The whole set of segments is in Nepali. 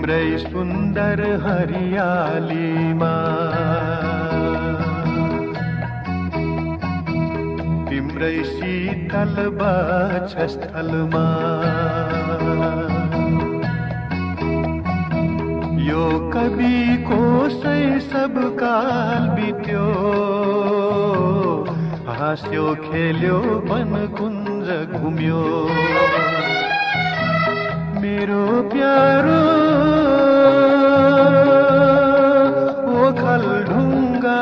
तिम्रै सुन्दर हरियालीमा तिम्रै शीतल वक्षस्थलमा यो कविको शैशव काल बित्यो हाँस्यो खेल्यो वनकुञ्ज घुम्यो मेरो प्यारो ओखलढुङ्गा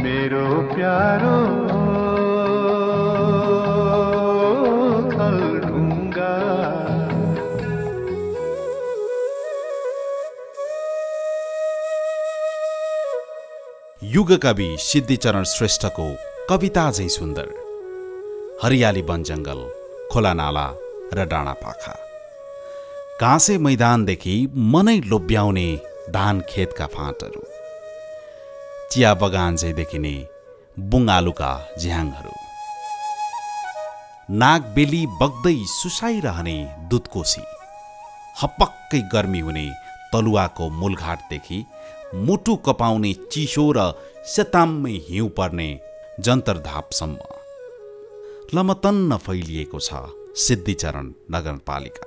मेरो प्यारो ओखलढुङ्गा। युगकवि सिद्धिचरण श्रेष्ठको कविता झैं सुन्दर। हरियाली वन जंगल, खोला नाला र डाँडा पाखा, घाँसे मैदानदेखि मनै लोभ्याउने धान खेतका फाँटहरू, चिया बगान झैं देखिने बुङ्गालुका झ्याङहरू, नागबेली बग्दै सुसाइरहने दुधकोसी, हपक्कै गर्मी हुने तलुवाको मूलघाटदेखि मुटु कपाउने चिसो र सेताम्मै हिउँ पर्ने जन्तरधापसम्म लमतन्न फैलिएको छ सिद्धिचरण नगरपालिका।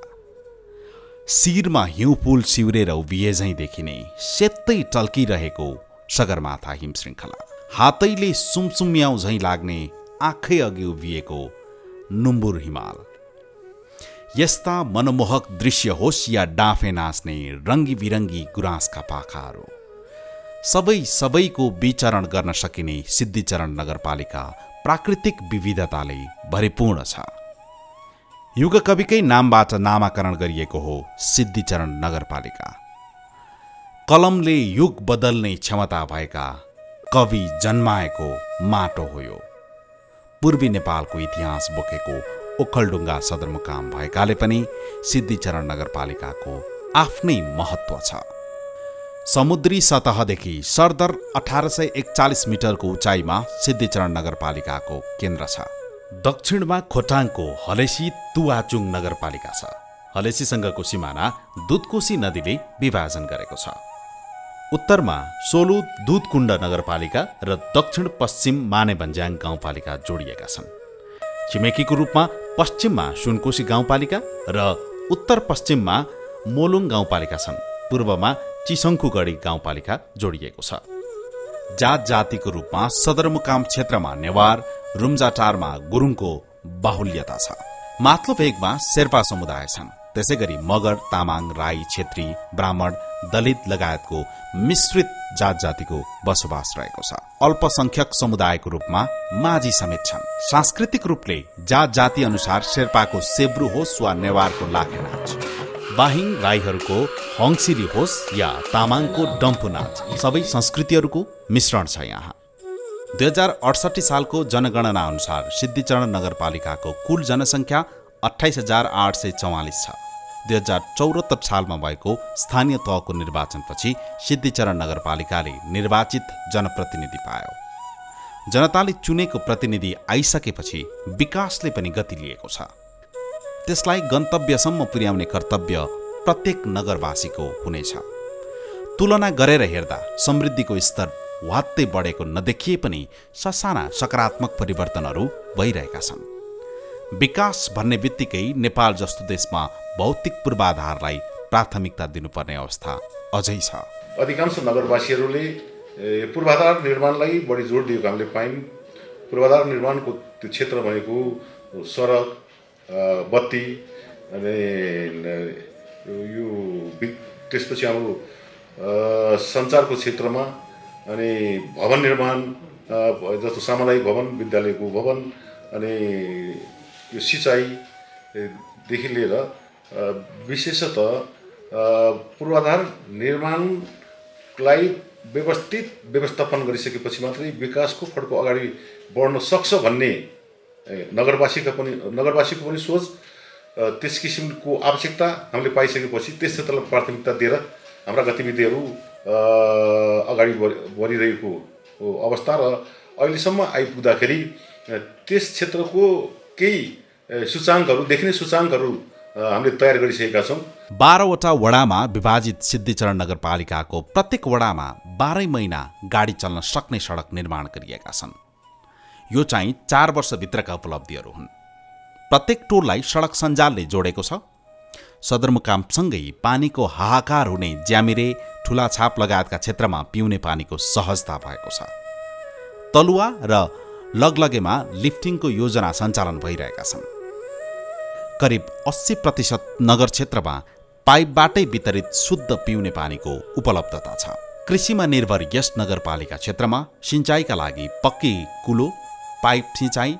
शिरमा हिउँ पुल सिउरेर उभिए झैं देखिने सेतै टल्किरहेको सगरमाथा हिमश्रृङ्खला, हातैले सुमसुम्याउ झैं लाग्ने आँखै अघि उभिएको नुम्बुर हिमाल, यस्ता मनमोहक दृश्य होस् या डाँफे नाच्ने रङ्गी बिरङ्गी गुराँसका पाखाहरू, सबैको विचरण गर्न सकिने सिद्धिचरण नगरपालिका प्राकृतिक विविधताले भरिपूर्ण छ। युगकविकै नामबाट नामाकरण गरिएको हो सिद्धिचरण नगरपालिका। कलमले युग बदल्ने क्षमता भएका कवि जन्माएको माटो हो यो। पूर्वी नेपालको इतिहास बोकेको ओखलढुङ्गा सदरमुकाम भएकाले पनि सिद्धिचरण नगरपालिकाको आफ्नै महत्त्व छ। समुद्री सतहदेखि सरदर 1841 मिटरको उचाइमा सिद्धिचरण नगरपालिकाको केन्द्र छ। दक्षिणमा खोटाङको हलेसी तुवाचुङ नगरपालिका छ। हलेसीसँगको सिमाना दुधकोशी नदीले विभाजन गरेको छ। उत्तरमा सोलु दुधकुण्ड नगरपालिका र दक्षिण पश्चिम मानेभन्ज्याङ गाउँपालिका जोडिएका छन्। छिमेकीको रूपमा पश्चिममा सुनकोशी गाउँपालिका र उत्तर पश्चिममा मोलुङ गाउँपालिका छन्। पूर्वमा चिसङ्खुगढी गाउँपालिका जोडिएको छ। जात जातिको रूपमा सदरमुकाम क्षेत्रमा नेवार, रुम्जाटारमा गुरुङको बाहुल्यता छ। माथिल्लो भेगमा शेर्पा समुदाय छन्। त्यसैगरी मगर, तामाङ, राई, छेत्री, ब्राह्मण, दलित लगायतको मिश्रित जात जातिको बसोबास रहेको छ। अल्पसंख्यक समुदायको रूपमा माझी समेत छन्। सांस्कृतिक रूपले जात जाति अनुसार शेर्पाको सेब्रु होस् वा नेवारको लाखे नाच, बाहिङ राईहरूको हङसिरी होस् या तामाङको डम्फु नाच, सबै संस्कृतिहरूको मिश्रण छ यहाँ। 2068 सालको जनगणना अनुसार सिद्धिचरण नगरपालिकाको कुल जनसङ्ख्या 28,844 छ। 2074 सालमा भएको स्थानीय तहको निर्वाचनपछि सिद्धिचरण नगरपालिकाले निर्वाचित जनप्रतिनिधि पायो। जनताले चुनेको प्रतिनिधि आइसकेपछि विकासले पनि गति लिएको छ। त्यसलाई गन्तव्यसम्म पुर्याउने कर्तव्य प्रत्येक नगरवासीको हुनेछ। तुलना गरेर हेर्दा समृद्धिको स्तर वात्तै बढेको नदेखिए पनि ससाना सकारात्मक परिवर्तनहरू भइरहेका छन्। विकास भन्ने बित्तिकै नेपाल जस्तो देशमा भौतिक पूर्वाधारलाई प्राथमिकता दिनुपर्ने अवस्था अझै छ। अधिकांश नगरवासीहरूले पूर्वाधार निर्माणलाई बढी जोड दिएको हामीले पायौँ। पूर्वाधार निर्माणको त्यो क्षेत्र भनेको सडक, बत्ती अनि यो त्यसपछि अब सञ्चारको क्षेत्रमा अनि भवन निर्माण जस्तो सामुदायिक भवन, विद्यालयको भवन अनि यो सिँचाइदेखि लिएर विशेषतः पूर्वाधार निर्माणलाई व्यवस्थित व्यवस्थापन गरिसकेपछि मात्रै विकासको खड्को अगाडि बढ्न सक्छ भन्ने नगरवासीको पनि सोच, त्यस किसिमको आवश्यकता हामीले पाइसकेपछि त्यस क्षेत्रलाई प्राथमिकता दिएर हाम्रा गतिविधिहरू अगाडि बढिरहेको अवस्था र अहिलेसम्म आइपुग्दाखेरि त्यस क्षेत्रको केही सूचाङ्कहरू देखिने सूचाङ्कहरू हामीले तयार गरिसकेका छौँ। 12वटा वडामा विभाजित सिद्धिचरण नगरपालिकाको प्रत्येक वडामा 12 महिना गाडी चल्न सक्ने सडक निर्माण गरिएका छन्। यो चाहिँ 4 वर्षभित्रका उपलब्धिहरू हुन्। प्रत्येक टोललाई सडक सञ्जालले जोडेको छ। सदरमुकामसँगै पानीको हाहाकार हुने ज्यामिरे, ठुलाछाप लगायतका क्षेत्रमा पिउने पानीको सहजता भएको छ। तलुवा र लगलगेमा लिफ्टिङको योजना सञ्चालन भइरहेका छन्। करिब 80% नगर क्षेत्रमा पाइपबाटै वितरित शुद्ध पिउने पानीको उपलब्धता छ। कृषिमा निर्भर यस नगरपालिका क्षेत्रमा सिँचाइका लागि पक्की कुलो, पाइप सिँचाइ,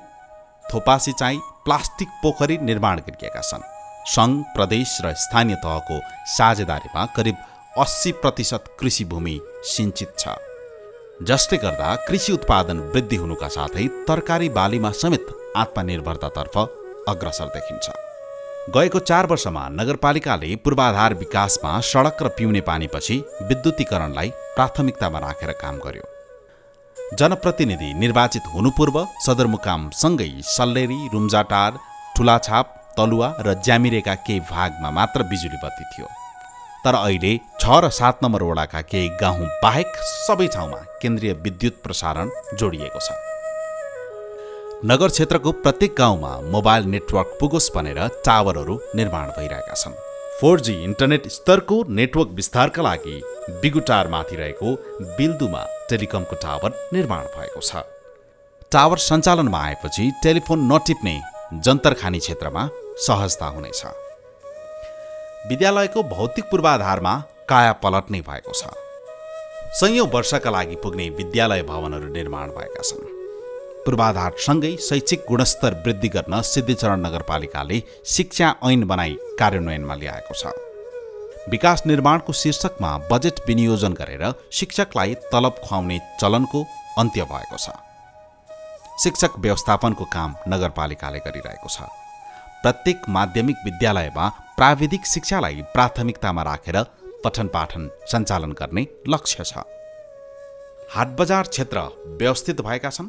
थोपा सिँचाइ, प्लास्टिक पोखरी निर्माण गरिएका छन्। सङ्घ, प्रदेश र स्थानीय तहको साझेदारीमा करिब 80% कृषि भूमि सिञ्चित छ, जसले गर्दा कृषि उत्पादन वृद्धि हुनुका साथै तरकारी बालीमा समेत आत्मनिर्भरतातर्फ अग्रसर देखिन्छ। गएको 4 वर्षमा नगरपालिकाले पूर्वाधार विकासमा सडक र पिउने पानीपछि विद्युतीकरणलाई प्राथमिकतामा राखेर काम गर्यो। जनप्रतिनिधि निर्वाचित हुनुपूर्व सदरमुकामसँगै सल्लेरी, रुम्जाटार, ठुलाछाप, तलुवा र ज्यामिरेका केही भागमा मात्र बिजुली बत्ती थियो। तर अहिले 6 र 7 नम्बर वडाका केही गाउँ बाहेक सबै ठाउँमा केन्द्रीय विद्युत प्रसारण जोडिएको छ। नगर क्षेत्रको प्रत्येक गाउँमा मोबाइल नेटवर्क पुगोस् भनेर टावरहरू निर्माण भइरहेका छन्। 4G इन्टरनेट स्तरको नेटवर्क विस्तारका लागि बिगुटारमाथि रहेको बिल्दुमा टेलिकमको टावर निर्माण भएको छ। टावर सञ्चालनमा आएपछि टेलिफोन नटिप्ने जन्तरखानी क्षेत्रमा सहजता हुनेछ। विद्यालयको भौतिक पूर्वाधारमा काया पलट्ने भएको छ। सयौं वर्षका लागि पुग्ने विद्यालय भवनहरू निर्माण भएका छन्। पूर्वाधारसँगै शैक्षिक गुणस्तर वृद्धि गर्न सिद्धिचरण नगरपालिकाले शिक्षा ऐन बनाई कार्यान्वयनमा ल्याएको छ। विकास निर्माणको शीर्षकमा बजेट विनियोजन गरेर शिक्षकलाई तलब खुवाउने चलनको अन्त्य भएको छ। शिक्षक व्यवस्थापनको काम नगरपालिकाले गरिरहेको छ। प्रत्येक माध्यमिक विद्यालयमा प्राविधिक शिक्षालाई प्राथमिकतामा राखेर पठन पाठन सञ्चालन गर्ने लक्ष्य छ। हाटबजार क्षेत्र व्यवस्थित भएका छन्।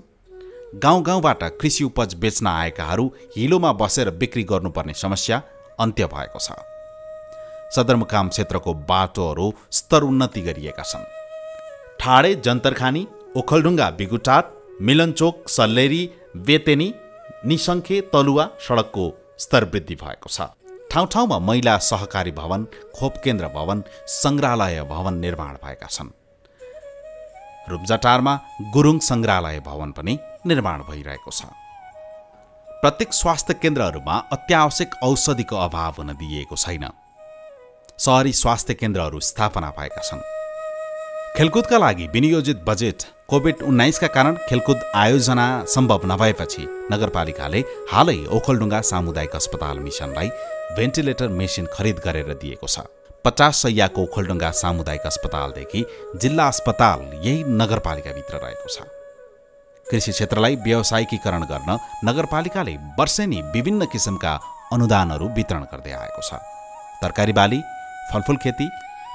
गाउँ गाउँबाट कृषि उपज बेच्न आएकाहरू हिलोमा बसेर बिक्री गर्नुपर्ने समस्या अन्त्य भएको छ। सदरमुकाम क्षेत्रको बाटोहरू स्तर उन्नति गरिएका छन्। ठाडे, जन्तरखानी, ओखलढुङ्गा, बिगुटार, मिलनचोक, सल्लेरी, बेतेनी, निसङ्खे, तलुवा सडकको स्तर वृद्धि भएको छ। ठाउँ ठाउँमा महिला सहकारी भवन, खोप केन्द्र भवन, सङ्ग्रहालय भवन निर्माण भएका छन्। रुम्जाटारमा गुरुङ सङ्ग्रहालय भवन पनि निर्माण भइरहेको छ। प्रत्येक स्वास्थ्य केन्द्रहरूमा अत्यावश्यक औषधिको अभाव हुन दिइएको छैन। सहरी स्वास्थ्य केन्द्रहरू स्थापना भएका छन्। खेलकुदका लागि विनियोजित बजेट कोभिड-19 का कारण खेलकुद आयोजना सम्भव नभएपछि नगरपालिकाले हालै ओखलढुङ्गा सामुदायिक अस्पताल मिसनलाई भेन्टिलेटर मेसिन खरिद गरेर दिएको छ। 50 शैय्याको ओखलढुङ्गा सामुदायिक अस्पतालदेखि जिल्ला अस्पताल यही नगरपालिकाभित्र रहेको छ। कृषि क्षेत्रलाई व्यावसायिकीकरण गर्न नगरपालिकाले वर्षेनी विभिन्न किसिमका अनुदानहरू वितरण गर्दै आएको छ। तरकारी बाली, फलफुल खेती,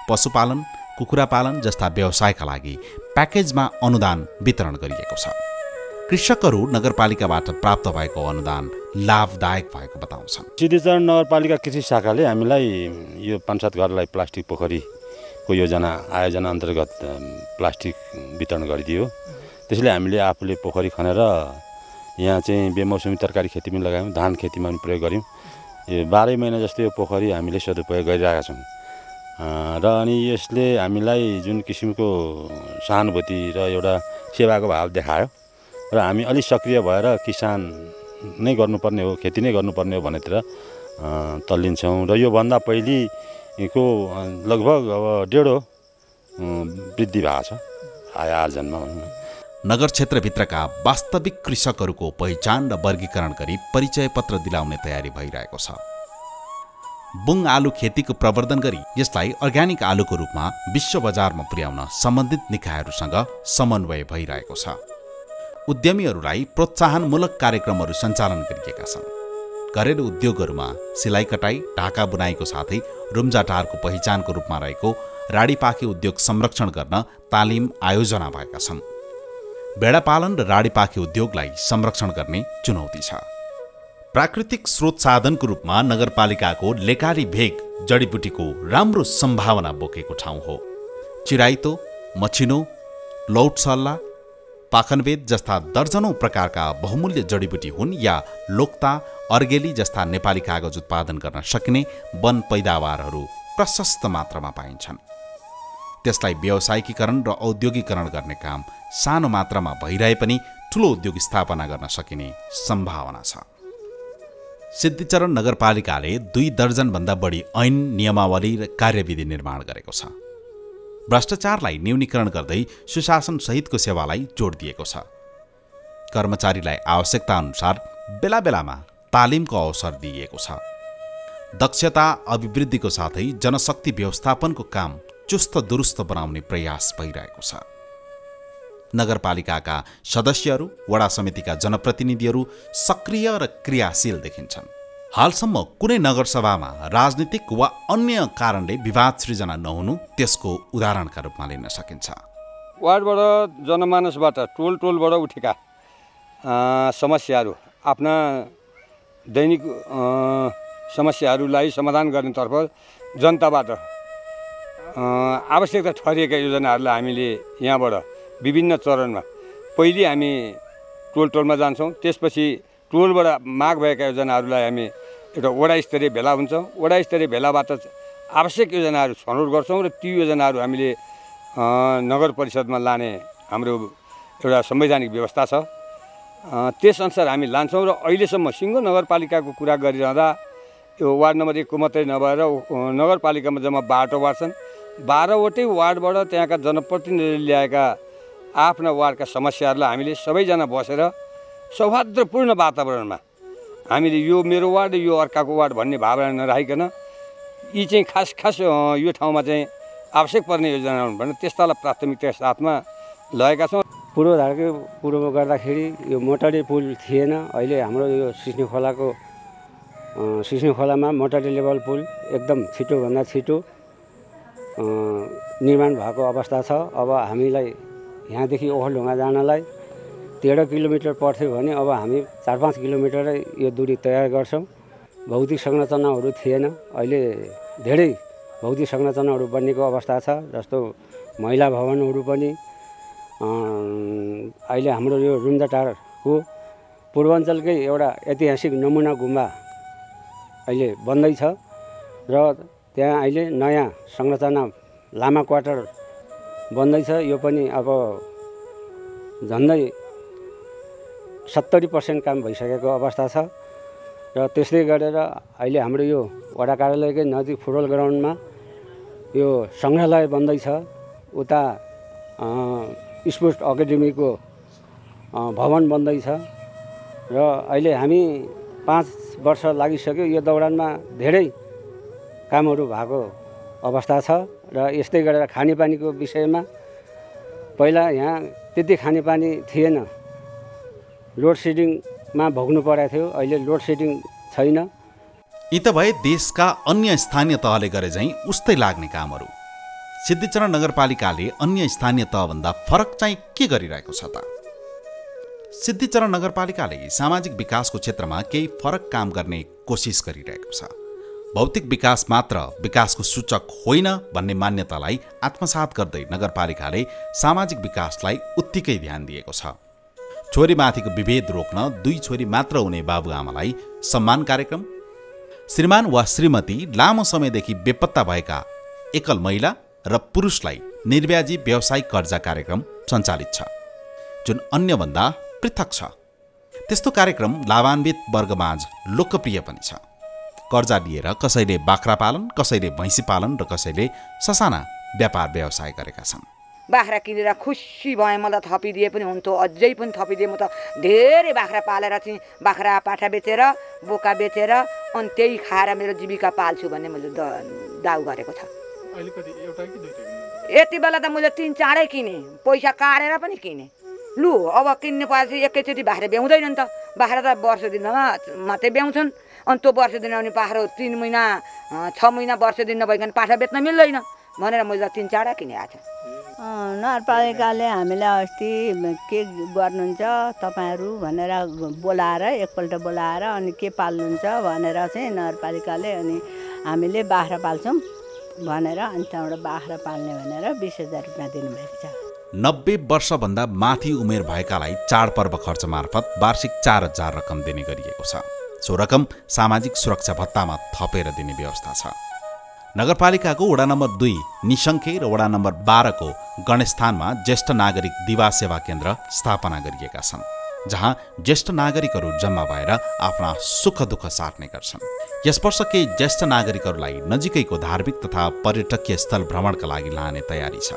पशुपालन, कुखुरा पालन जस्ता व्यवसायका लागि प्याकेजमा अनुदान वितरण गरिएको छ। कृषकहरू नगरपालिकाबाट प्राप्त भएको अनुदान लाभदायक भएको बताउँछन्। सिद्धिचरण नगरपालिका कृषि शाखाले हामीलाई यो 5-7 घरलाई प्लास्टिक पोखरीको आयोजना अन्तर्गत प्लास्टिक वितरण गरिदियो। त्यसैले हामीले आफूले पोखरी खनेर यहाँ चाहिँ बेमौसमी तरकारी खेती पनि लगायौँ, धान खेतीमा पनि प्रयोग गऱ्यौँ। यो 12 महिना जस्तो यो पोखरी हामीले सदुपयोग गरिरहेका छौँ र अनि यसले हामीलाई जुन किसिमको सहानुभूति र एउटा सेवाको भाव देखायो र हामी अलि सक्रिय भएर किसान नै गर्नुपर्ने हो, खेती नै गर्नुपर्ने हो भन्नेतिर तल्लिन्छौँ र योभन्दा पहिलेको लगभग अब 1.5 वृद्धि भएको छ आय आर्जनमा। नगर क्षेत्रभित्रका वास्तविक कृषकहरूको पहिचान र वर्गीकरण गरी परिचय पत्र दिलाउने तयारी भइरहेको छ। बुङ आलु खेतीको प्रवर्धन गरी यसलाई अर्ग्यानिक आलुको रूपमा विश्व बजारमा पुर्याउन सम्बन्धित निकायहरूसँग समन्वय भइरहेको छ। उद्यमीहरूलाई प्रोत्साहनमूलक कार्यक्रमहरू सञ्चालन गरिएका छन्। घरेलु उद्योगहरूमा सिलाइ कटाई, ढाका बुनाईको साथै रुम्जाटारको पहिचानको रूपमा रहेको राडीपाखी उद्योग संरक्षण गर्न तालिम आयोजना भएका छन्। भेडापालन र राडीपाखी उद्योगलाई संरक्षण गर्ने चुनौती छ। प्राकृतिक स्रोत साधनको रूपमा नगरपालिकाको लेकाली भेग जडीबुटीको राम्रो सम्भावना बोकेको ठाउँ हो। चिराइतो, मछिनो, लौटसल्ला, पाखनवेद जस्ता दर्जनौं प्रकारका बहुमूल्य जडीबुटी हुन् या लोक्ता, अर्गेली जस्ता नेपाली कागज उत्पादन गर्न सकिने वन पैदावारहरू प्रशस्त मात्रामा पाइन्छन्। त्यसलाई व्यावसायिकीकरण र औद्योगिकरण गर्ने काम सानो मात्रामा भइरहे पनि ठूलो उद्योग स्थापना गर्न सकिने सम्भावना छ। सिद्धिचरण नगरपालिकाले 2 दर्जनभन्दा बढी ऐन, नियमावली र कार्यविधि निर्माण गरेको छ। भ्रष्टाचारलाई न्यूनीकरण गर्दै सुशासन सहितको सेवालाई जोड दिएको छ। कर्मचारीलाई आवश्यकता अनुसार बेला बेलामा तालिमको अवसर दिइएको छ। दक्षता अभिवृद्धिको साथै जनशक्ति व्यवस्थापनको काम चुस्त दुरुस्त बनाउने प्रयास भइरहेको छ। नगरपालिकाका सदस्यहरू, वडा समितिका जनप्रतिनिधिहरू सक्रिय र क्रियाशील देखिन्छन्। हालसम्म कुनै नगरसभामा राजनीतिक वा अन्य कारणले विवाद सृजना नहुनु त्यसको उदाहरणका रूपमा लिन सकिन्छ। वार्डबाट जनमानसबाट टोलबाट उठेका समस्याहरू, आफ्ना दैनिक समस्याहरूलाई समाधान गर्नेतर्फ जनताबाट आवश्यकता ठहरिएका योजनाहरूलाई हामीले यहाँबाट विभिन्न चरणमा पहिले हामी टोलमा जान्छौँ। त्यसपछि टोलबाट माग भएका योजनाहरूलाई हामी एउटा वडा स्तरीय भेला हुन्छ। वडा स्तरीय भेलाबाट आवश्यक योजनाहरू छनौट गर्छौँ र ती योजनाहरू हामीले नगर परिषदमा लाने हाम्रो एउटा संवैधानिक व्यवस्था छ। त्यसअनुसार हामी लान्छौँ र अहिलेसम्म सिङ्गो नगरपालिकाको कुरा गरिरहँदा यो वार्ड नम्बर 1 को मात्रै नभएर नगरपालिकामा जम्मा 12 वार्ड छन्। 12वटै वार्डबाट त्यहाँका जनप्रतिनिधिले ल्याएका आफ्ना वार्डका समस्याहरूलाई हामीले सबैजना बसेर सौहार्दपूर्ण वातावरणमा हामीले यो मेरो वार्ड यो अर्काको वार्ड भन्ने भावना नराखिकन यी चाहिँ खास यो ठाउँमा चाहिँ आवश्यक पर्ने योजना हुन् भने त्यस्तालाई प्राथमिकताका साथमा लगेका छौँ। पूर्वधारको पूर्वमा गर्दाखेरि यो मोटाडी पुल थिएन। अहिले हाम्रो यो सिस्ने खोलामा मोटाडी लेभल पुल एकदम छिटोभन्दा छिटो निर्माण भएको अवस्था छ। अब हामीलाई यहाँदेखि ओखलढुङ्गा जानलाई 13 किलोमिटर पर्थ्यो भने अब हामी 4-5 किलोमिटरै यो दूरी तयार गर्छौँ। भौतिक संरचनाहरू थिएन, अहिले धेरै भौतिक संरचनाहरू बनिएको अवस्था छ। जस्तो महिला भवनहरू पनि अहिले हाम्रो यो रुम्जाटारको पूर्वाञ्चलकै एउटा ऐतिहासिक नमुना गुम्बा अहिले बन्दैछ र त्यहाँ अहिले नयाँ संरचना लामा क्वार्टर बन्दैछ। यो पनि अब झन्डै 70% काम भइसकेको अवस्था छ र त्यसले गरेर अहिले हाम्रो यो वडा कार्यालयकै नजिक फुटबल ग्राउन्डमा यो सङ्ग्रहालय बन्दैछ। उता स्पोर्ट्स अकाडेमीको भवन बन्दैछ र अहिले हामी 5 वर्ष लागिसक्यो। यो दौरानमा धेरै कामहरू भएको अवस्था छ र यस्तै गरेर खानेपानीको विषयमा पहिला यहाँ त्यति खानेपानी थिएन, लोड सेडिङमा भोग्नु परेको थियो। अहिले लोड सेडिङ छैन। यी त भए देशका अन्य स्थानीय तहले गरे झैँ उस्तै लाग्ने कामहरू। सिद्धिचरण नगरपालिकाले अन्य स्थानीय तहभन्दा फरक चाहिँ के गरिरहेको छ त? सिद्धिचरण नगरपालिकाले सामाजिक विकासको क्षेत्रमा केही फरक काम गर्ने कोसिस गरिरहेको छ। भौतिक विकास मात्र विकासको सूचक होइन भन्ने मान्यतालाई आत्मसात गर्दै नगरपालिकाले सामाजिक विकासलाई उत्तिकै ध्यान दिएको छ। छोरीमाथिको विभेद रोक्न 2 छोरी मात्र हुने बाबुआमालाई सम्मान कार्यक्रम, श्रीमान वा श्रीमती लामो समयदेखि बेपत्ता भएका एकल महिला र पुरुषलाई निर्व्याजी व्यावसायिक कर्जा कार्यक्रम सञ्चालित छ, जुन अन्यभन्दा पृथक छ। त्यस्तो कार्यक्रम लाभान्वित वर्गमाझ लोकप्रिय पनि छ। कर्जा लिएर कसैले बाख्रा पालन, कसैले भैँसी पालन र कसैले ससाना व्यापार व्यवसाय गरेका छन्। बाख्रा किनेर खुसी भएँ, मलाई थपिदिए पनि हुन्थ्यो, अझै पनि थपिदिए। म त धेरै बाख्रा पालेर चाहिँ बाख्रा पाठा बेचेर बोका बेचेर अनि त्यही खाएर मेरो जीविका पाल्छु भन्ने मैले दाउ गरेको छ। यति बेला त मैले 3-4 किने, पैसा काटेर पनि किने। लु अब किन्ने पछि एकैचोटि बाख्रा ब्याउँदैन नि त। बाख्रा त वर्ष दिनमा मात्रै ब्याउँछन्। अनि त्यो वर्ष दिन आउने बाख्रा 3 महिना 6 महिना वर्ष दिन नभइकन पाठा बेच्न मिल्दैन भनेर मैले 3-4 किने आएको छ। नगरपालिकाले हामीलाई अस्ति के गर्नुहुन्छ तपाईँहरू भनेर बोलाएर एकपल्ट बोलाएर अनि के पाल्नुहुन्छ भनेर चाहिँ नगरपालिकाले अनि हामीले बाख्रा पाल्छौँ भनेर अनि त्यहाँबाट बाख्रा पाल्ने भनेर 20,000 रुपियाँ दिनुभएको छ। 90 वर्षभन्दा माथि उमेर भएकालाई चाडपर्व खर्च मार्फत वार्षिक 4,000 रकम दिने गरिएको छ। सो रकम सामाजिक सुरक्षा भत्तामा थपेर दिने व्यवस्था छ। नगरपालिकाको वडा नम्बर 2 निशङ्खे र वडा नम्बर 12 को गणेशस्थानमा ज्येष्ठ नागरिक दिवा सेवा केन्द्र स्थापना गरिएका छन्, जहाँ ज्येष्ठ नागरिकहरू जम्मा भएर आफ्ना सुख दुःख साट्ने गर्छन्। यस वर्ष केही ज्येष्ठ नागरिकहरूलाई नजिकैको धार्मिक तथा पर्यटकीय स्थल भ्रमणका लागि लाने तयारी छ।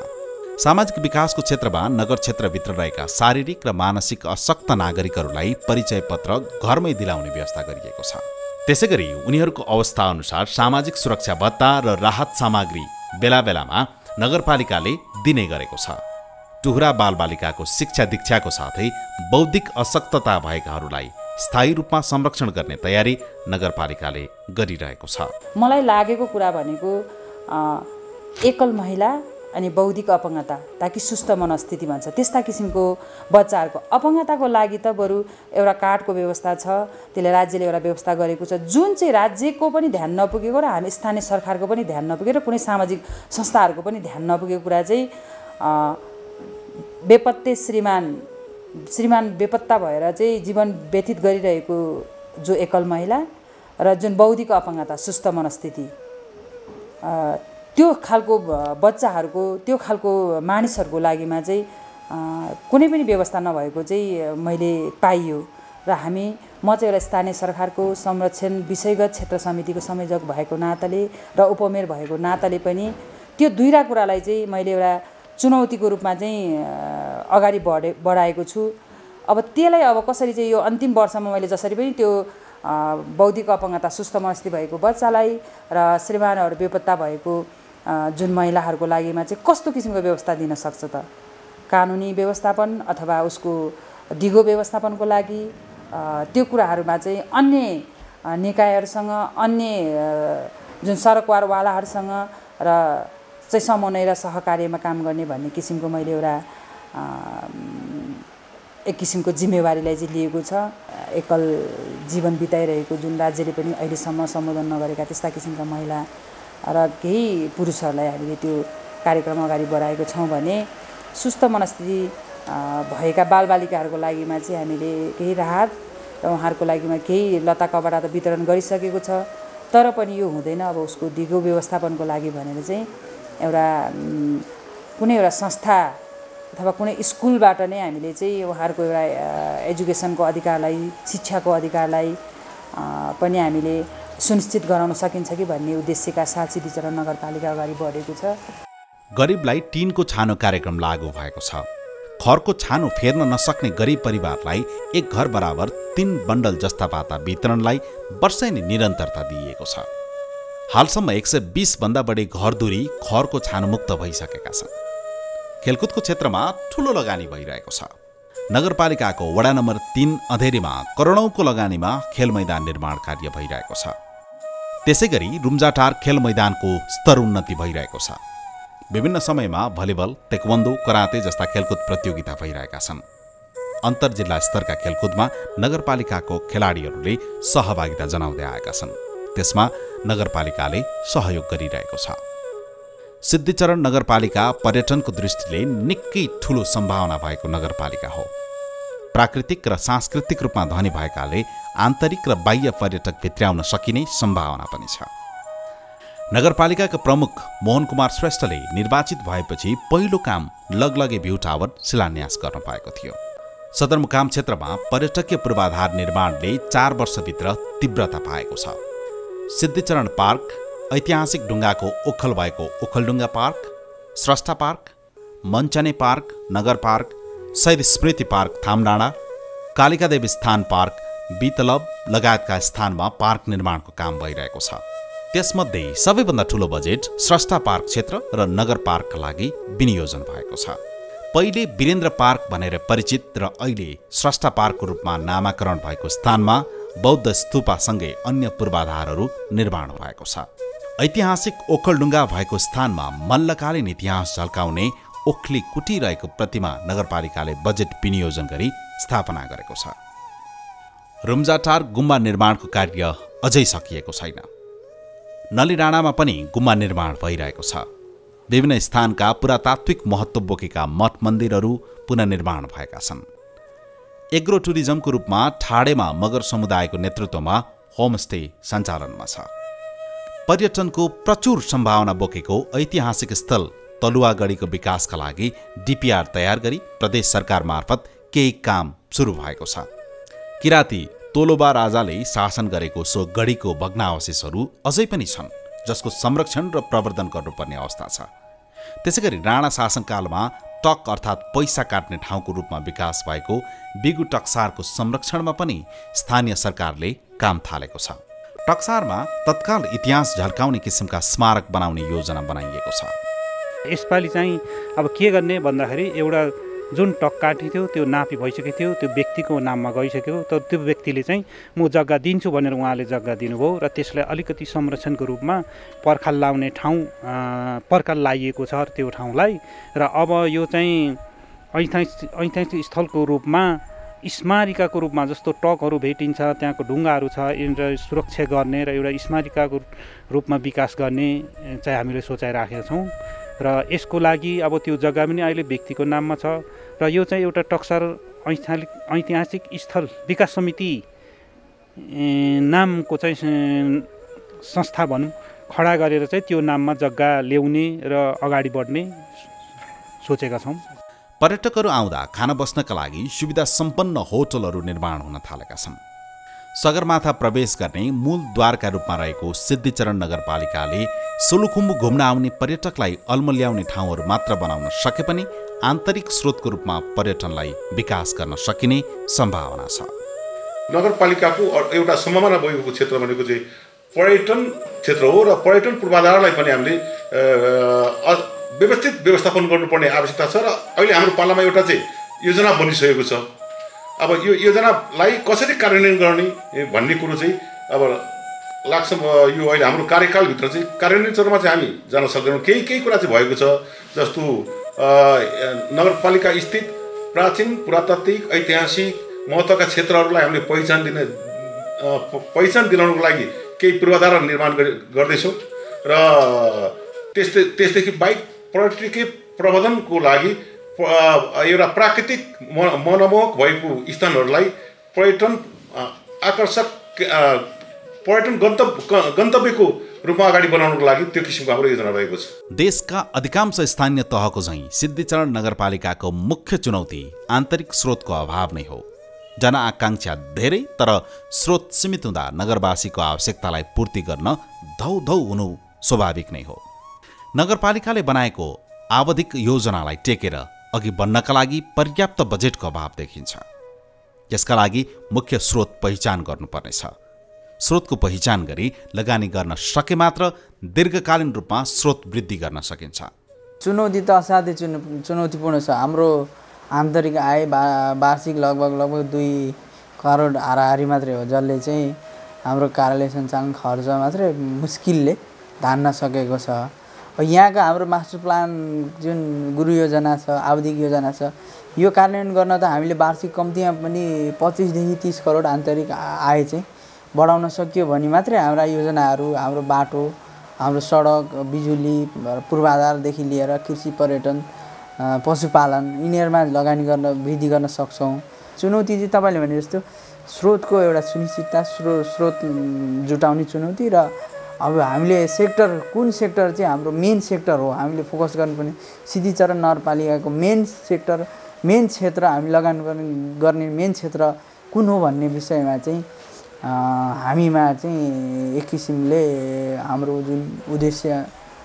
सामाजिक विकासको क्षेत्रमा नगर क्षेत्रभित्र रहेका शारीरिक र मानसिक अशक्त नागरिकहरूलाई परिचय पत्र घरमै दिलाउने व्यवस्था गरिएको छ। त्यसैगरी उनीहरूको अवस्था अनुसार सामाजिक सुरक्षा भत्ता र राहत सामग्री बेला बेलामा नगरपालिकाले दिने गरेको छ। टुहुरा बालबालिकाको शिक्षा दीक्षाको साथै बौद्धिक अशक्तता भएकाहरूलाई स्थायी रूपमा संरक्षण गर्ने तयारी नगरपालिकाले गरिरहेको छ। मलाई लागेको कुरा भनेको एकल महिला अनि बौद्धिक अपङ्गता ताकि सुस्त मनस्थिति भन्छ त्यस्ता किसिमको बच्चाहरूको अपङ्गताको लागि त बरु एउटा कार्डको व्यवस्था छ, त्यसले राज्यले एउटा व्यवस्था गरेको छ, जुन चाहिँ राज्यको पनि ध्यान नपुगेको र हामी स्थानीय सरकारको पनि ध्यान नपुगेको र कुनै सामाजिक संस्थाहरूको पनि ध्यान नपुगेको कुरा चाहिँ बेपत्ते श्रीमान बेपत्ता भएर चाहिँ जीवन व्यतीत गरिरहेको जो एकल महिला र जुन बौद्धिक अपङ्गता सुस्त मनस्थिति त्यो खालको बच्चाहरूको त्यो खालको मानिसहरूको लागिमा चाहिँ कुनै पनि व्यवस्था नभएको चाहिँ मैले पाइयो र म चाहिँ एउटा स्थानीय सरकारको संरक्षण विषयगत क्षेत्र समितिको संयोजक भएको नाताले र उपमेयर भएको नाताले पनि त्यो दुईटा कुरालाई चाहिँ मैले एउटा चुनौतीको रूपमा चाहिँ अगाडि बढाएको छु। अब त्यसलाई अब कसरी चाहिँ यो अन्तिम वर्षमा मैले जसरी पनि त्यो बौद्धिक अपङ्गता सुस्त मनस्थिति भएको बच्चालाई र श्रीमानहरू बेपत्ता भएको जुन महिलाहरूको लागिमा चाहिँ कस्तो किसिमको व्यवस्था दिन सक्छ त, कानुनी व्यवस्थापन अथवा उसको दिगो व्यवस्थापनको लागि त्यो कुराहरूमा चाहिँ अन्य निकायहरूसँग अन्य जुन सरकारवालाहरूसँग र चाहिँ समन्वय र सहकार्यमा काम गर्ने भन्ने किसिमको मैले एउटा एक किसिमको जिम्मेवारीलाई चाहिँ लिएको छ। एकल जीवन बिताइरहेको जुन राज्यले पनि अहिलेसम्म सम्बोधन नगरेका त्यस्ता किसिमका महिला र केही पुरुषहरूलाई हामीले त्यो कार्यक्रम अगाडि बढाएको छौँ भने सुस्त मनस्थिति भएका बालबालिकाहरूको लागिमा चाहिँ हामीले केही राहत र उहाँहरूको लागिमा केही लत्ता कपडा त वितरण गरिसकेको छ, तर पनि यो हुँदैन। अब उसको दिगो व्यवस्थापनको लागि भनेर चाहिँ एउटा कुनै एउटा संस्था अथवा कुनै स्कुलबाट नै हामीले चाहिँ उहाँहरूको एउटा एजुकेसनको अधिकारलाई शिक्षाको अधिकारलाई पनि हामीले सुनिश्चित गराउन सकिन्छ कि भन्ने उद्देश्यका साथ सिद्धिचरण नगरपालिका अगाडि बढेको छ। गरिबलाई टिनको छानो कार्यक्रम लागू भएको छ। खरको छानो फेर्न नसक्ने गरिब परिवारलाई एक घर बराबर 3 बन्डल जस्ता पाता वितरणलाई वर्षैनी निरन्तरता दिइएको छ। हालसम्म 120 भन्दा बढी घरधुरी खरको छानो मुक्त भइसकेका छन्। खेलकुदको क्षेत्रमा ठूलो लगानी भइरहेको छ। नगरपालिकाको वडा नम्बर 3 अधेरीमा करोडौंको लगानीमा खेल मैदान निर्माण कार्य भइरहेको छ। त्यसैगरी रुम्जाटार खेल मैदानको स्तर उन्नति भइरहेको छ। विभिन्न समयमा भलिबल, ताइक्वान्डो, कराते जस्ता खेलकुद प्रतियोगिता भइरहेका छन्। अन्तर जिल्ला स्तरका खेलकुदमा नगरपालिकाको खेलाडीहरूले सहभागिता जनाउँदै आएका छन्। त्यसमा नगरपालिकाले सहयोग गरिरहेको छ। सिद्धिचरण नगरपालिका पर्यटनको दृष्टिले निकै ठूलो सम्भावना भएको नगरपालिका हो। प्राकृतिक र सांस्कृतिक रूपमा धनी भएकाले आन्तरिक र बाह्य पर्यटक भित्र्याउन सकिने सम्भावना पनि छ। नगरपालिकाका प्रमुख मोहन कुमार श्रेष्ठले निर्वाचित भएपछि पहिलो काम लगलगे भ्यू टावर शिलान्यास गर्न पाएको थियो। सदरमुकाम क्षेत्रमा पर्यटकीय पूर्वाधार निर्माणले 4 वर्षभित्र तीव्रता पाएको छ। सिद्धिचरण पार्क, ऐतिहासिक ढुङ्गाको ओखल भएको ओखलढुङ्गा पार्क, स्रष्टा पार्क, मञ्चने पार्क, नगर पार्क, शहीद स्मृति पार्क थामडाँडा, कालिकादेवी स्थान पार्क, बितलब लगायतका स्थानमा पार्क निर्माणको काम भइरहेको छ। त्यसमध्ये सबैभन्दा ठूलो बजेट स्रष्टा पार्क क्षेत्र र नगर पार्कका लागि विनियोजन भएको छ। पहिले वीरेन्द्र पार्क भनेर परिचित र अहिले स्रष्टा पार्कको रूपमा नामाकरण भएको स्थानमा बौद्ध स्तूपसँगै अन्य पूर्वाधारहरू निर्माण भएको छ। ऐतिहासिक ओखलढुङ्गा भएको स्थानमा मल्लकालीन इतिहास झल्काउने ओखली कुटिरहेको प्रतिमा नगरपालिकाले बजेट विनियोजन गरी स्थापना गरेको छ। रुम्जाटार गुम्बा निर्माणको कार्य अझै सकिएको छैन। नलीडाँडामा पनि गुम्बा निर्माण भइरहेको छ। विभिन्न स्थानका पुरातात्विक महत्त्व बोकेका मठ मन्दिरहरू पुनर्निर्माण भएका छन्। एग्रो टुरिज्मको रूपमा ठाडेमा मगर समुदायको नेतृत्वमा होमस्टे सञ्चालनमा छ। पर्यटनको प्रचुर सम्भावना बोकेको ऐतिहासिक स्थल तलुवागढीको विकासका लागि डिपिआर तयार गरी प्रदेश सरकार मार्फत केही काम सुरु भएको छ। किराती तोलोबा राजाले शासन गरेको सो गढीको भग्नावशेषहरू अझै पनि छन्, जसको संरक्षण र प्रवर्धन गर्नुपर्ने अवस्था छ। त्यसैगरी राणा शासनकालमा टक अर्थात् पैसा काट्ने ठाउँको रूपमा विकास भएको बिगु टक्सारको संरक्षणमा पनि स्थानीय सरकारले काम थालेको छ। टक्सारमा तत्काल इतिहास झल्काउने किसिमका स्मारक बनाउने योजना बनाइएको छ। यसपालि चाहिँ अब के गर्ने भन्दाखेरि एउटा जुन टक काटी थियो त्यो नापी भइसकेको थियो, त्यो व्यक्तिको नाममा गइसक्यो। तर त्यो व्यक्तिले चाहिँ म जग्गा दिन्छु भनेर उहाँले जग्गा दिनुभयो र त्यसलाई अलिकति संरक्षणको रूपमा पर्खाल लाउने ठाउँ पर्खाल लाइएको छ त्यो ठाउँलाई। र अब यो चाहिँ ऐतिहासिक स्थलको रूपमा स्मारिकाको रूपमा जस्तो टकहरू भेटिन्छ, त्यहाँको ढुङ्गाहरू छ, यिनीहरू सुरक्षा गर्ने र एउटा स्मारिकाको रूपमा विकास गर्ने चाहिँ हामीले सोचाइराखेका छौँ। र यसको लागि अब त्यो जग्गा पनि अहिले व्यक्तिको नाममा छ र यो चाहिँ एउटा टक्सार ऐतिहासिक स्थल विकास समिति नामको चाहिँ संस्था भनौँ खडा गरेर चाहिँ त्यो नाममा जग्गा ल्याउने र अगाडि बढ्ने सोचेका छौँ। पर्यटकहरू आउँदा खान बस्नका लागि सुविधा सम्पन्न होटलहरू निर्माण हुन थालेका छन्। सगरमाथा प्रवेश गर्ने मूल द्वारका रूपमा रहेको सिद्धिचरण नगरपालिकाले सोलुखुम्बु घुम्न आउने पर्यटकलाई अल्मल्याउने ठाउँहरू मात्र बनाउन सके पनि आन्तरिक स्रोतको रूपमा पर्यटनलाई विकास गर्न सकिने सम्भावना छ। नगरपालिकाको एउटा सम्भावना बोकेको क्षेत्र भनेको चाहिँ पर्यटन क्षेत्र हो र पर्यटन पूर्वाधारलाई पनि हामीले व्यवस्थित व्यवस्थापन गर्नुपर्ने आवश्यकता छ। र अहिले हाम्रो पालामा एउटा चाहिँ योजना बनिसकेको छ। अब यो योजनालाई कसरी कार्यान्वयन गर्ने भन्ने कुरो चाहिँ अब लाग्छ यो अहिले हाम्रो कार्यकालभित्र चाहिँ कार्यान्वयन चरणमा चाहिँ हामी जान सक्दैनौँ। केही कुरा चाहिँ भएको छ, जस्तो नगरपालिका स्थित प्राचीन पुरातात्विक ऐतिहासिक महत्त्वका क्षेत्रहरूलाई हामीले पहिचान दिलाउनको लागि केही पूर्वाधार निर्माण गर्दैछौँ र त्यसदेखि बाहेक पर्यटकीय प्रबन्धनको लागि एउटा प्राकृतिक मनमोहक भएको स्थानहरूलाई पर्यटन आकर्षक पर्यटन गन्तव्यको रूपमा अगाडि बनाउनको लागि त्यो किसिमको हाम्रो योजना रहेको छ। देशका अधिकांश स्थानीय तहको झैँ सिद्धिचरण नगरपालिकाको मुख्य चुनौती आन्तरिक स्रोतको अभाव नै हो। जनआकाङ्क्षा धेरै तर स्रोत सीमित हुँदा नगरवासीको आवश्यकतालाई पूर्ति गर्न धौधौ हुनु स्वाभाविक नै हो। नगरपालिकाले बनाएको आवधिक योजनालाई टेकेर अघि बढ्नका लागि पर्याप्त बजेटको अभाव देखिन्छ। यसका लागि मुख्य स्रोत पहिचान गर्नुपर्नेछ। स्रोतको पहिचान गरी लगानी गर्न सके मात्र दीर्घकालीन रूपमा स्रोत वृद्धि गर्न सकिन्छ। चुनौती त असाध्यै चुनौतीपूर्ण छ। हाम्रो आन्तरिक आय वार्षिक लगभग 2 करोड हाराहारी मात्रै हो, जसले चाहिँ हाम्रो कार्यालय सञ्चालन खर्च मात्रै मुस्किलले धान्न सकेको छ। यहाँको हाम्रो मास्टर प्लान जुन गुरु योजना छ, आवधिक योजना छ, यो कार्यान्वयन गर्न त हामीले वार्षिक कम्तीमा पनि 25 देखि 30 करोड आन्तरिक आय चाहिँ बढाउन सकियो भने मात्रै हाम्रा योजनाहरू, हाम्रो बाटो, हाम्रो सडक, बिजुली, पूर्वाधारदेखि लिएर कृषि, पर्यटन, पशुपालन यिनीहरूमा लगानी गर्न वृद्धि गर्न सक्छौँ। चुनौती चाहिँ तपाईँले भने जस्तो स्रोतको एउटा सुनिश्चितता, स्रोत जुटाउने चुनौती र अब हामीले सेक्टर कुन सेक्टर चाहिँ हाम्रो मेन सेक्टर हो हामीले फोकस गर्नुपर्ने, सिद्धिचरण नगरपालिकाको मेन सेक्टर, मेन क्षेत्र हामी लगानी गर्ने मेन क्षेत्र कुन हो भन्ने विषयमा चाहिँ हामीमा चाहिँ एक किसिमले हाम्रो जुन उद्देश्य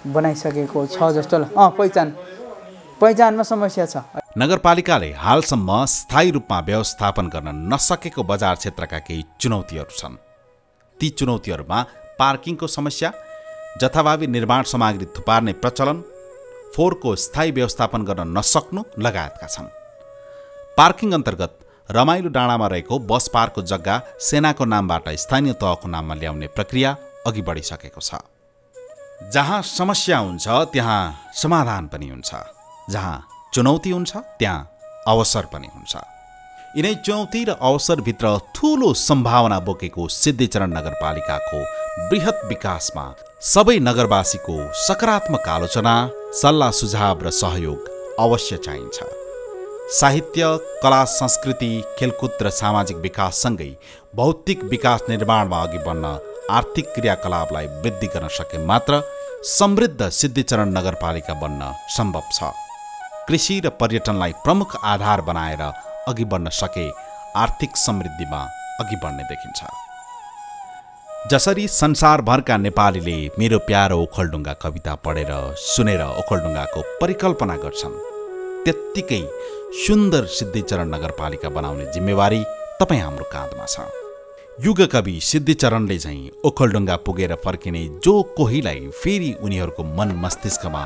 बनाइसकेको छ जस्तो पहिचानमा समस्या छ। नगरपालिकाले हालसम्म स्थायी रूपमा व्यवस्थापन गर्न नसकेको बजार क्षेत्रका केही चुनौतीहरू छन्। ती चुनौतीहरूमा पार्किङको समस्या, जथाभावी निर्माण सामग्री थुपार्ने प्रचलन, फोहोरको स्थायी व्यवस्थापन गर्न नसक्नु लगायतका छन्। पार्किङ अन्तर्गत रमाइलो डाँडामा रहेको बस पार्कको जग्गा सेनाको नामबाट स्थानीय तहको नाममा ल्याउने प्रक्रिया अघि बढिसकेको छ। जहाँ समस्या हुन्छ त्यहाँ समाधान पनि हुन्छ। जहाँ चुनौती हुन्छ त्यहाँ अवसर पनि हुन्छ। यिनै चुनौती र अवसरभित्र ठूलो सम्भावना बोकेको सिद्धिचरण नगरपालिकाको बृहत विकासमा सबै नगरवासीको सकारात्मक आलोचना, सल्लाह सुझाव र सहयोग अवश्य चाहिन्छ। साहित्य, कला, संस्कृति, खेलकुद र सामाजिक विकाससँगै भौतिक विकास निर्माणमा अघि बढ्न आर्थिक क्रियाकलापलाई वृद्धि गर्न सके मात्र समृद्ध सिद्धिचरण नगरपालिका बन्न सम्भव छ। कृषि र पर्यटनलाई प्रमुख आधार बनाएर अघि बढ्न सके आर्थिक समृद्धिमा अघि बढ्ने देखिन्छ। जसरी संसारभरका नेपालीले मेरो प्यारो ओखलढुङ्गा कविता पढेर सुनेर ओखलढुङ्गाको परिकल्पना गर्छन्, त्यत्तिकै सुन्दर सिद्धिचरण नगरपालिका बनाउने जिम्मेवारी तपाईँ हाम्रो काँधमा छ। युगकवि सिद्धिचरणले चाहिँ ओखलढुङ्गा पुगेर फर्किने जो कोहीलाई फेरि उनीहरूको मन मस्तिष्कमा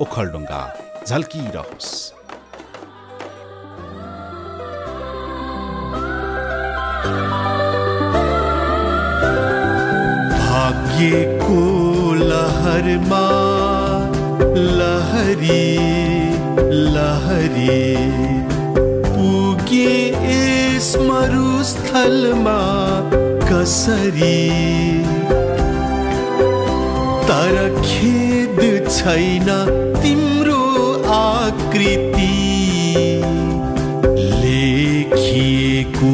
ओखलढुङ्गा झल्किरहोस्। भाग्यको लहरमा लहरी लहरी पुगे यस मरुस्थलमा कसरी, तर खेद छैन तिम्रो आकृति लेखिएको